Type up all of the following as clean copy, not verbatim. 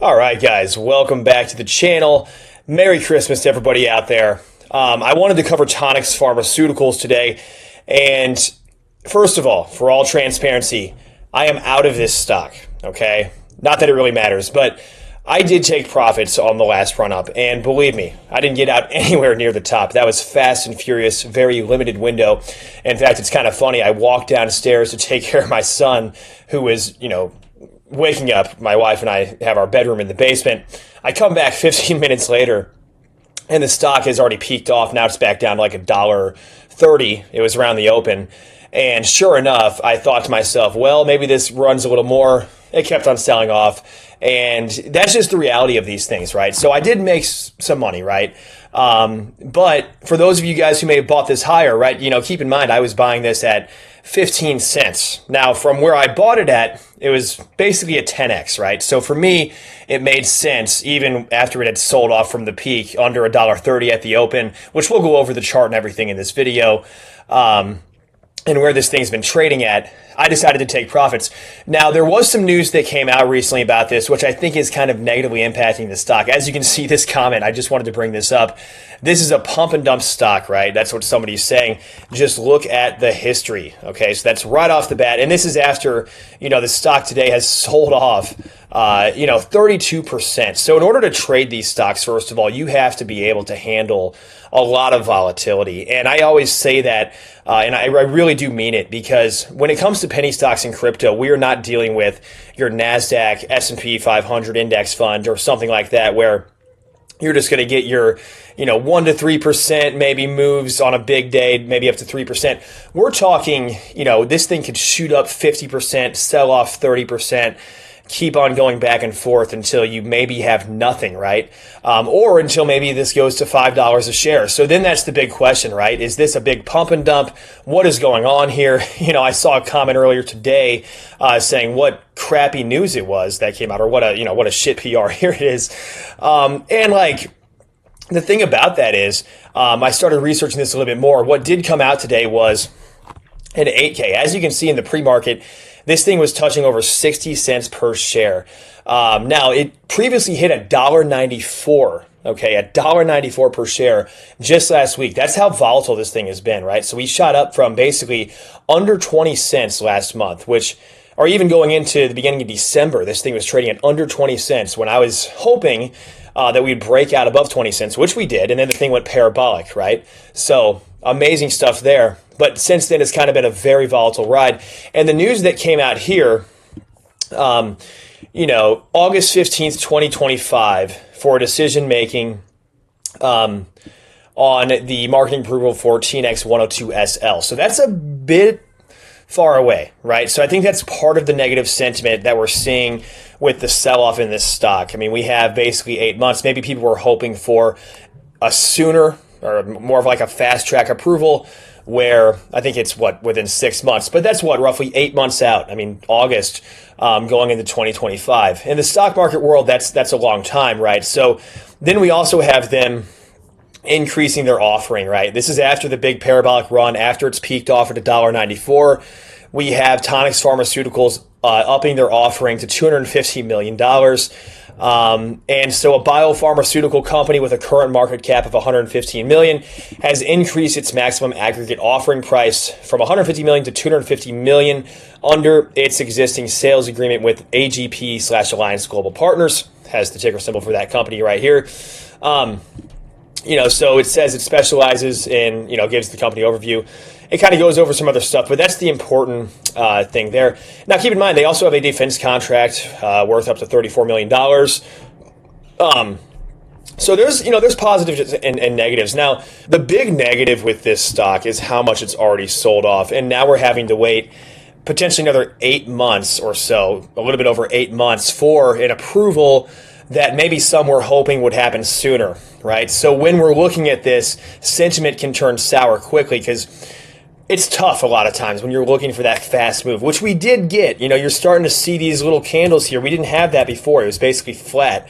All right, guys, welcome back to the channel. Merry Christmas to everybody out there. I wanted to cover Tonix Pharmaceuticals today. And first of all, for all transparency, I am out of this stock, okay? Not that it really matters, but I did take profits on the last run up. And believe me, I didn't get out anywhere near the top. That was fast and furious, very limited window. In fact, it's kind of funny. I walked downstairs to take care of my son, who was, waking up. My wife and I have our bedroom in the basement. I come back 15 minutes later, and the stock has already peaked off. Now it's back down to like $1.30. It was around the open. And sure enough, I thought to myself, well, maybe this runs a little more. It kept on selling off. And that's just the reality of these things, right? So I did make some money, right? But for those of you guys who may have bought this higher, right, keep in mind I was buying this at 15 cents. Now, from where I bought it at, it was basically a 10x, right? So for me, it made sense even after it had sold off from the peak under $1.30 at the open, which we'll go over the chart and everything in this video. And where this thing's been trading at, I decided to take profits. Now, there was some news that came out recently about this, which I think is kind of negatively impacting the stock. As you can see this comment, I just wanted to bring this up. This is a pump and dump stock, right? That's what somebody's saying. Just look at the history, okay? So that's right off the bat. And this is after, the stock today has sold off, 32%. So in order to trade these stocks, first of all, you have to be able to handle a lot of volatility. And I always say that, and I really do mean it, because when it comes to penny stocks in crypto, we are not dealing with your NASDAQ, S&P 500 index fund or something like that, where you're just going to get your, 1 to 3% maybe moves on a big day, maybe up to 3%. We're talking, this thing could shoot up 50%, sell off 30%. Keep on going back and forth until you maybe have nothing, right? Or until maybe this goes to $5 a share. So then that's the big question, right? Is this a big pump and dump? What is going on here? I saw a comment earlier today saying what crappy news it was that came out, or what a shit PR. Here it is. The thing about that is, I started researching this a little bit more. What did come out today was an 8K. As you can see in the pre-market, this thing was touching over 60 cents per share. Now, it previously hit $1.94, okay, $1.94 per share just last week. That's how volatile this thing has been, right? So we shot up from basically under 20 cents last month, or even going into the beginning of December, this thing was trading at under 20 cents when I was hoping that we'd break out above 20 cents, which we did, and then the thing went parabolic, right? So amazing stuff there. But since then, it's kind of been a very volatile ride. And the news that came out here, August 15th, 2025, for decision making on the marketing approval for Tnx 102SL. So that's a bit far away, right? So I think that's part of the negative sentiment that we're seeing with the sell-off in this stock. I mean, we have basically 8 months. Maybe people were hoping for a sooner or more of like a fast-track approval, where I think it's within 6 months, but that's roughly 8 months out. I mean, August, going into 2025. In the stock market world, that's a long time, right? So then we also have them increasing their offering, right? This is after the big parabolic run, after it's peaked off at $1.94. We have Tonix Pharmaceuticals upping their offering to $250 million. And so a biopharmaceutical company with a current market cap of $115 million has increased its maximum aggregate offering price from $150 million to $250 million under its existing sales agreement with AGP/Alliance Global Partners. Has the ticker symbol for that company right here. So it says it specializes in, gives the company overview. It kind of goes over some other stuff, but that's the important thing there. Now, keep in mind, they also have a defense contract worth up to $34 million. So there's positives and negatives. Now, the big negative with this stock is how much it's already sold off, and now we're having to wait potentially another 8 months or so, a little bit over 8 months, for an approval that maybe some were hoping would happen sooner, right? So when we're looking at this, sentiment can turn sour quickly, because it's tough a lot of times when you're looking for that fast move, which we did get. You're starting to see these little candles here. We didn't have that before. It was basically flat.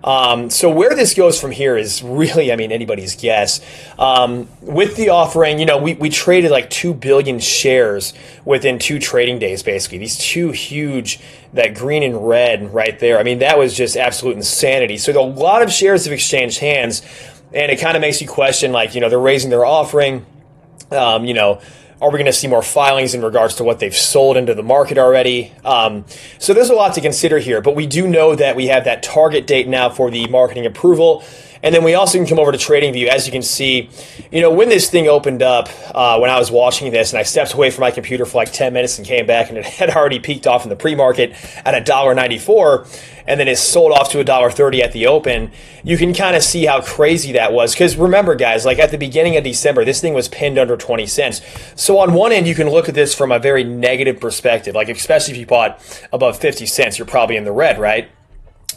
So where this goes from here is really, I mean, anybody's guess. With the offering, we traded like 2 billion shares within 2 trading days, basically. These 2 huge, that green and red right there. I mean, that was just absolute insanity. So a lot of shares have exchanged hands, and it kind of makes you question, like, they're raising their offering. Are we going to see more filings in regards to what they've sold into the market already? So there's a lot to consider here, but we do know that we have that target date now for the marketing approval. And then we also can come over to TradingView. As you can see, when this thing opened up, when I was watching this and I stepped away from my computer for like 10 minutes and came back, and it had already peaked off in the pre-market at $1.94, and then it sold off to $1.30 at the open, you can kind of see how crazy that was. Because remember, guys, like at the beginning of December, this thing was pinned under 20 cents. So on one end, you can look at this from a very negative perspective, like especially if you bought above 50 cents, you're probably in the red, right?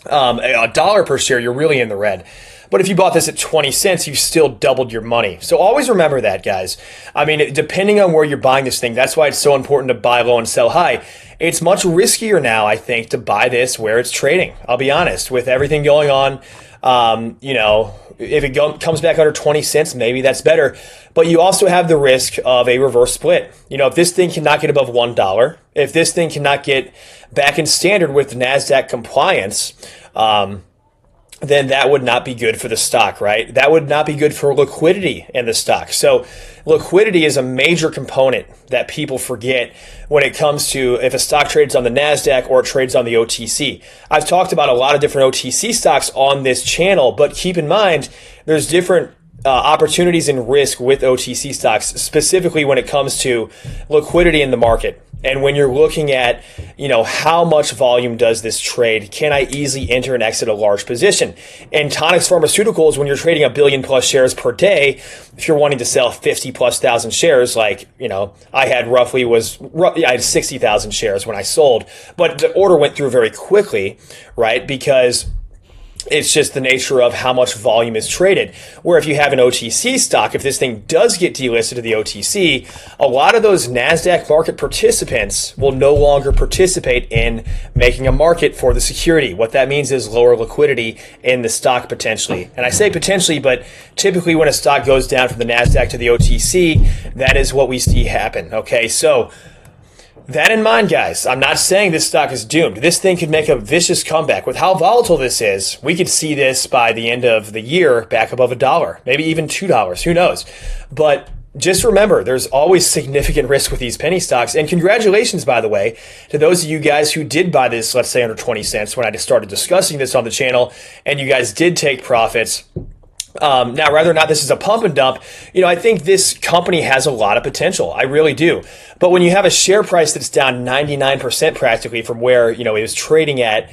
$1 per share, you're really in the red. But if you bought this at 20 cents, you've still doubled your money. So always remember that, guys. I mean, depending on where you're buying this thing, that's why it's so important to buy low and sell high. It's much riskier now, I think, to buy this where it's trading. I'll be honest, with everything going on, if it comes back under 20 cents, maybe that's better. But you also have the risk of a reverse split. If this thing cannot get above $1, if this thing cannot get back in standard with NASDAQ compliance, then that would not be good for the stock, right? That would not be good for liquidity in the stock. So liquidity is a major component that people forget when it comes to if a stock trades on the NASDAQ or it trades on the OTC. I've talked about a lot of different OTC stocks on this channel, but keep in mind, there's different opportunities and risk with OTC stocks, specifically when it comes to liquidity in the market. And when you're looking at, how much volume does this trade? Can I easily enter and exit a large position? And Tonix Pharmaceuticals, when you're trading 1 billion plus shares per day, if you're wanting to sell 50 plus thousand shares, like, I had I had 60,000 shares when I sold, but the order went through very quickly, right? Because it's just the nature of how much volume is traded. Where if you have an OTC stock, if this thing does get delisted to the OTC, a lot of those NASDAQ market participants will no longer participate in making a market for the security. What that means is lower liquidity in the stock potentially. And I say potentially, but typically when a stock goes down from the NASDAQ to the OTC, that is what we see happen. Okay, so that in mind, guys, I'm not saying this stock is doomed. This thing could make a vicious comeback. With how volatile this is, we could see this by the end of the year back above $1, maybe even $2. Who knows? But just remember, there's always significant risk with these penny stocks. And congratulations, by the way, to those of you guys who did buy this, let's say under 20 cents when I just started discussing this on the channel, and you guys did take profits. Now, whether or not this is a pump and dump, I think this company has a lot of potential. I really do. But when you have a share price that's down 99% practically from where, it was trading at,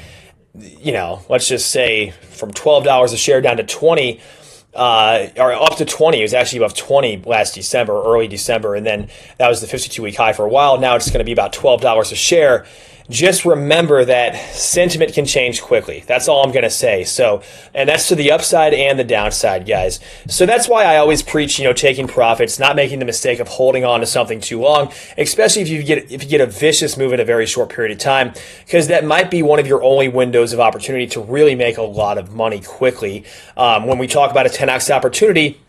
let's just say from $12 a share down to 20, or up to 20. It was actually above 20 last December, early December. And then that was the 52-week high for a while. Now it's going to be about $12 a share. Just remember that sentiment can change quickly. That's all I'm going to say. So, and that's to the upside and the downside, guys. So that's why I always preach, taking profits, not making the mistake of holding on to something too long, especially if you get a vicious move in a very short period of time, because that might be one of your only windows of opportunity to really make a lot of money quickly. When we talk about a 10x opportunity,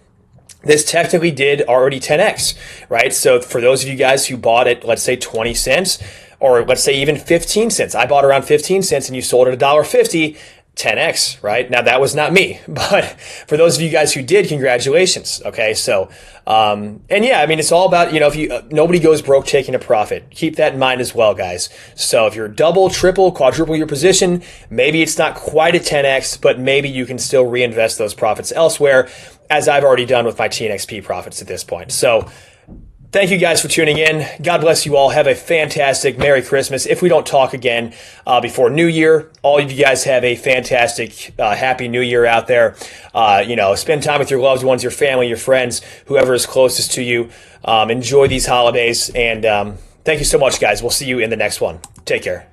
this technically did already 10x, right? So for those of you guys who bought at, let's say, 20 cents, or let's say even 15 cents. I bought around 15 cents and you sold at $1.50, 10x, right? Now that was not me, but for those of you guys who did, congratulations. Okay. So, and yeah, I mean, it's all about, if nobody goes broke taking a profit. Keep that in mind as well, guys. So if you're double, triple, quadruple your position, maybe it's not quite a 10x, but maybe you can still reinvest those profits elsewhere, as I've already done with my Tnxp profits at this point. So, thank you guys for tuning in. God bless you all. Have a fantastic Merry Christmas. If we don't talk again before New Year, all of you guys have a fantastic Happy New Year out there. Spend time with your loved ones, your family, your friends, whoever is closest to you. Enjoy these holidays. And thank you so much, guys. We'll see you in the next one. Take care.